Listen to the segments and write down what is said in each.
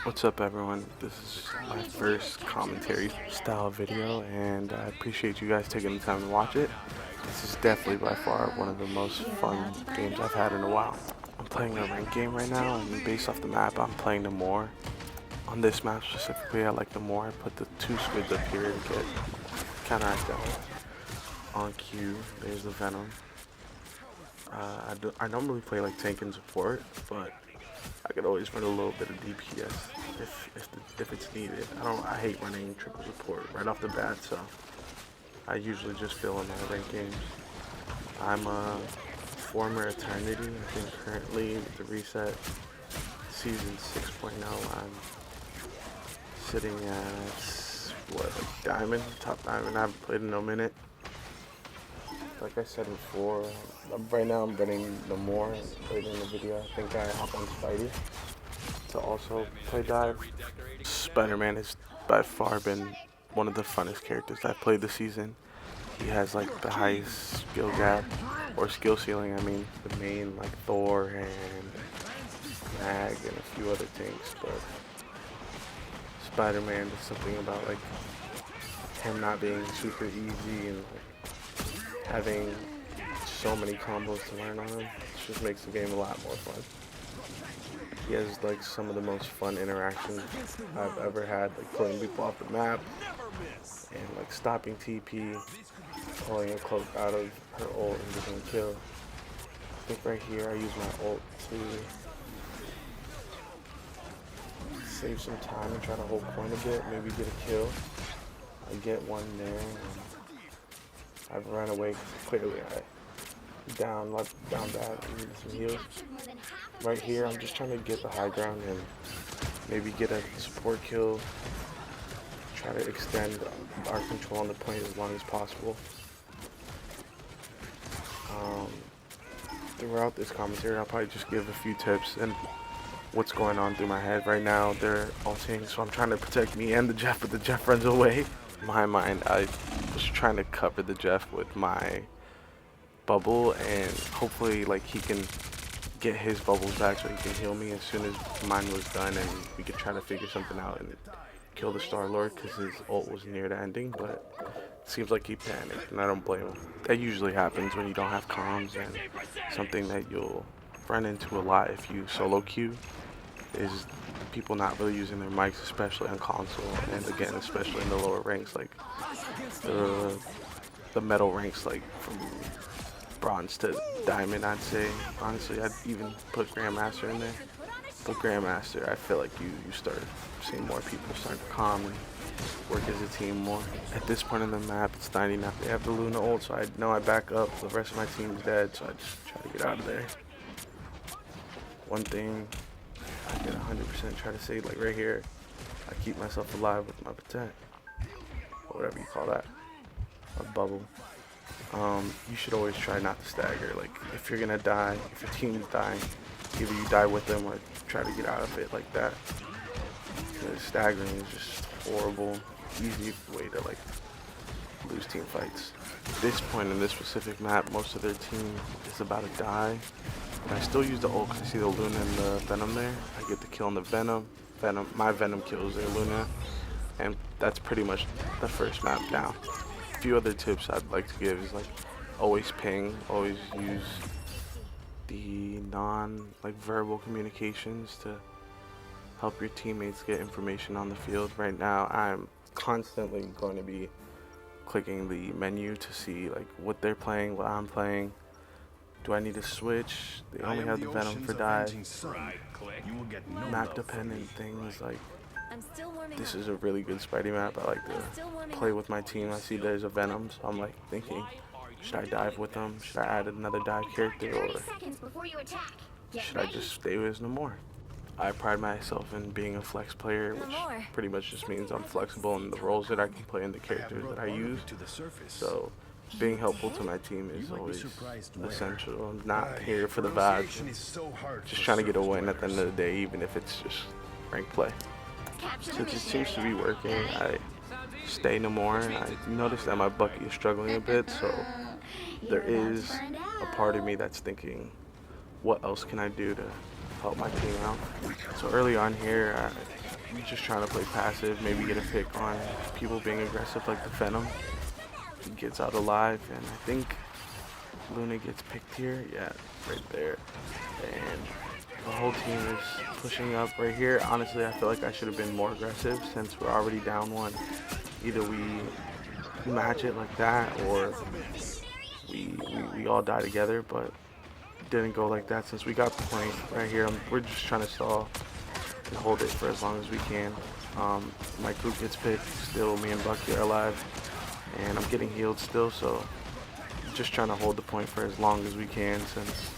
What's up, everyone? This is my first commentary style video, and I appreciate you guys taking the time to watch it. This is definitely by far one of the most fun games I've had in a while. I'm playing a ranked game right now, and based off the map, I'm playing the more. On this map specifically, I like the more. I put the two squids up here to get counteract that on cue. There's the Venom. I normally play like tank and support, but I could always run a little bit of DPS if it's needed. I hate running triple support right off the bat, so I usually just fill in my ranked games. I'm a former Eternity. I think currently with the reset season 6.0, I'm sitting at what, like diamond, top diamond. I haven't played in a minute. Like I said before, right now I'm running the more. Later in the video, I think I hop on Spidey to also play dive. Spider-Man has by far been one of the funnest characters I've played this season. He has like the highest skill gap, or skill ceiling, I mean, the main like Thor and Mag and a few other things, but Spider-Man is something about like him not being super easy and like, having so many combos to learn on him just makes the game a lot more fun. He has like some of the most fun interactions I've ever had, like pulling people off the map and like stopping TP, pulling a cloak out of her ult and getting a kill. I think right here I use my ult to save some time and try to hold point a bit, maybe get a kill. I get one there. I've run away clearly. I down bad, I need some heals. Right here, I'm just trying to get the high ground and maybe get a support kill. Try to extend our control on the point as long as possible. Throughout this commentary, I'll probably just give a few tips and what's going on through my head right now. They're ulting, so I'm trying to protect me and the Jeff, but the Jeff runs away. In my mind, I was trying to cover the Jeff with my bubble, and hopefully like he can get his bubbles back so he can heal me as soon as mine was done, and we could try to figure something out and kill the Star-Lord because his ult was near the ending, but it seems like he panicked, and I don't blame him. That usually happens when you don't have comms, and something that you'll run into a lot if you solo queue is people not really using their mics, especially on console, and again, especially in the lower ranks, like the metal ranks, like from bronze to diamond, I'd say. Honestly, I'd even put Grandmaster in there. But Grandmaster, I feel like you start seeing more people start to calm and work as a team more. At this point in the map, it's 99. They have the Luna ult, so I know I back up. The rest of my team's dead, so I just try to get out of there. One thing I can 100% try to say, like right here, I keep myself alive with my protect, or whatever you call that, a bubble. You should always try not to stagger. Like if you're gonna die, if your team's dying, either you die with them or try to get out of it like that. Because staggering is just horrible, easy way to like lose team fights. At this point in this specific map, most of their team is about to die. But I still use the ult because I see the Luna and the Venom there. I get the kill on the Venom. My Venom kills their Luna. And that's pretty much the first map down. A few other tips I'd like to give is like always ping, always use the verbal communications to help your teammates get information on the field. Right now, I'm constantly going to be clicking the menu to see like what they're playing, what I'm playing. Do I need to switch? They only have the Venom for dive. Map dependent things like this is a really good Spidey map. I like to play with my team. I see there's a Venom, so I'm like thinking, should I dive with them? Should I add another dive character, or should I just stay with no more? I pride myself in being a flex player, which pretty much just means I'm flexible in the roles that I can play and the characters that I use. So being helpful to my team is always essential. I'm not here for the vibes. Just trying to get a win at the end of the day, even if it's just rank play. Since it seems to be working, I stay no more. I noticed that my Bucky is struggling a bit, so there is a part of me that's thinking, what else can I do to help my team out? So early on here, I'm just trying to play passive, maybe get a pick on people being aggressive like the Venom. He gets out alive, and I think Luna gets picked here. Yeah, right there. And the whole team is pushing up right here. Honestly, I feel like I should have been more aggressive since we're already down one. Either we match it like that, or we all die together, but it didn't go like that since we got the point right here. We're just trying to stall and hold it for as long as we can. My group gets picked, still me and Bucky are alive, and I'm getting healed still, so just trying to hold the point for as long as we can since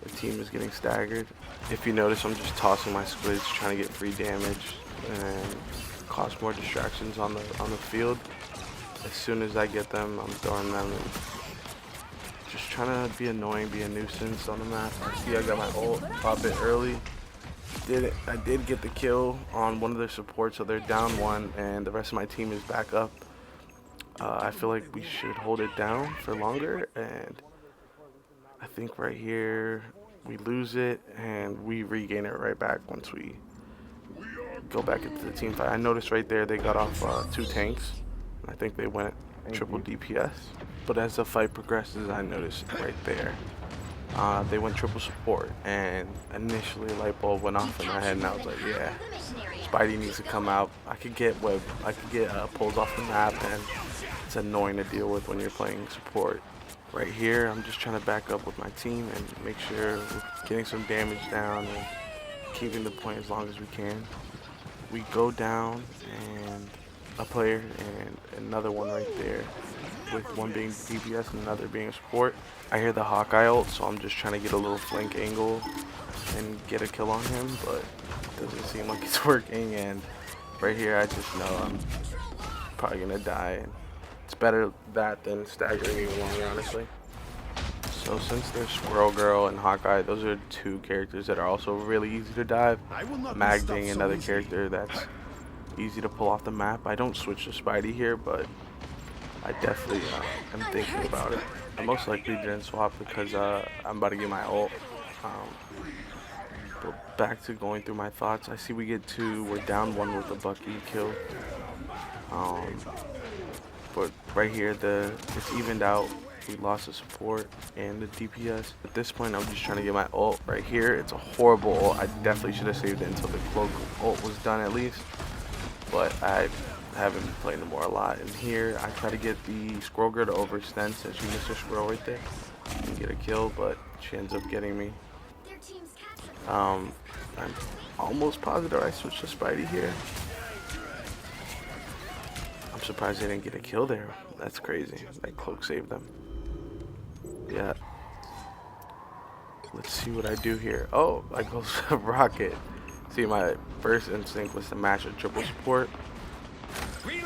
the team is getting staggered. If you notice, I'm just tossing my squids, trying to get free damage and cause more distractions on the field. As soon as I get them, I'm throwing them and just trying to be annoying, be a nuisance on the map. See, I got my ult, pop it early. I did get the kill on one of their supports, so they're down one, and the rest of my team is back up. I feel like we should hold it down for longer, and I think right here we lose it, and we regain it right back once we go back into the team fight. I noticed right there they got off 2 tanks. I think they went triple DPS. But as the fight progresses, I noticed right there they went triple support, and initially a light bulb went off in my head, and I was like, yeah, Spidey needs to come out. I could get pulls off the map, and it's annoying to deal with when you're playing support. Right here, I'm just trying to back up with my team and make sure we're getting some damage down and keeping the point as long as we can. We go down, and a player and another one right there, with one being DPS and another being a support. I hear the Hawkeye ult, so I'm just trying to get a little flank angle and get a kill on him, but it doesn't seem like it's working, and right here I just know I'm probably gonna die, and it's better that than staggering even longer, honestly. So since there's Squirrel Girl and Hawkeye, those are 2 characters that are also really easy to dive. Mag being another character that's easy to pull off the map. I don't switch to Spidey here, but I definitely am thinking about it. I most likely didn't swap because I'm about to get my ult. But back to going through my thoughts. I see we get 2. We're down 1 with the Bucky kill. But right here, it's evened out. We lost the support and the DPS. At this point, I'm just trying to get my ult right here. It's a horrible ult. I definitely should have saved it until the cloak ult was done at least. But I haven't been playing the more a lot. And here, I try to get the Squirrel Girl to overextend since she missed her squirrel right there and get a kill, but she ends up getting me. I'm almost positive I switched to Spidey here. I'm surprised they didn't get a kill there. That's crazy. That cloak saved them. Yeah. Let's see what I do here. Oh, I go rocket. See, my first instinct was to match a triple support.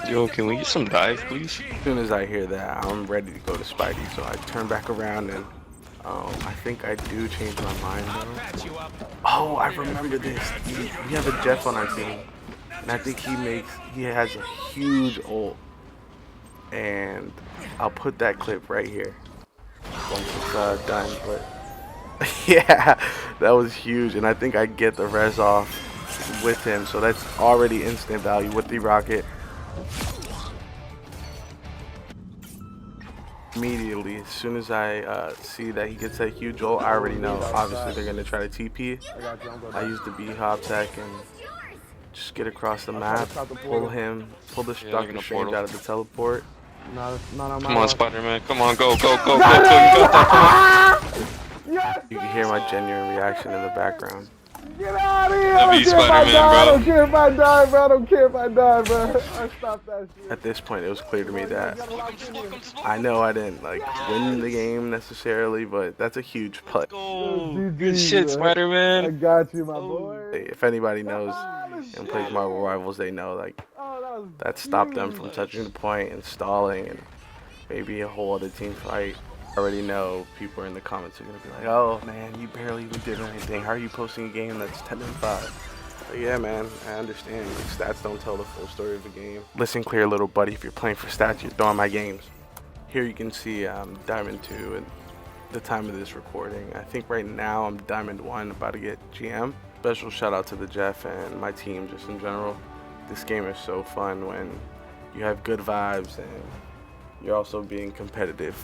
Yo, can we get some dive, please? As soon as I hear that, I'm ready to go to Spidey. So I turn back around, and I think I do change my mind though. Oh, I remember this. We have a Jeff on our team, and I think he has a huge ult. And I'll put that clip right here once it's done. But yeah, that was huge, and I think I get the res off with him, so that's already instant value with the rocket. Immediately, as soon as I see that he gets that huge ult, I already know obviously they're gonna try to TP. I use the B-hop tech and just get across the map, pull the Doctor Strange out of the teleport. Come on, Spider-Man. Come on, go. You got that. Come on. You can hear my genuine reaction in the background. Get out of here! I don't care if I die, bro. I don't care if I die, bro. I stopped that shit. At this point, it was clear to me that I know I didn't win the game necessarily, but that's a huge play. Good shit, Spider-Man. I got you, my boy. If anybody knows and plays Marvel Rivals, they know that stopped them from touching the point and stalling and maybe a whole other team fight. I already know people in the comments are gonna be like, "Oh man, you barely even did anything. How are you posting a game that's 10-5?" But yeah, man, I understand. Stats don't tell the full story of the game. Listen clear, little buddy. If you're playing for stats, you're throwing my games. Here you can see Diamond 2 and the time of this recording. I think right now I'm Diamond 1, about to get GM. special shout out to the Jeff and my team just in general. This game is so fun when you have good vibes and you're also being competitive.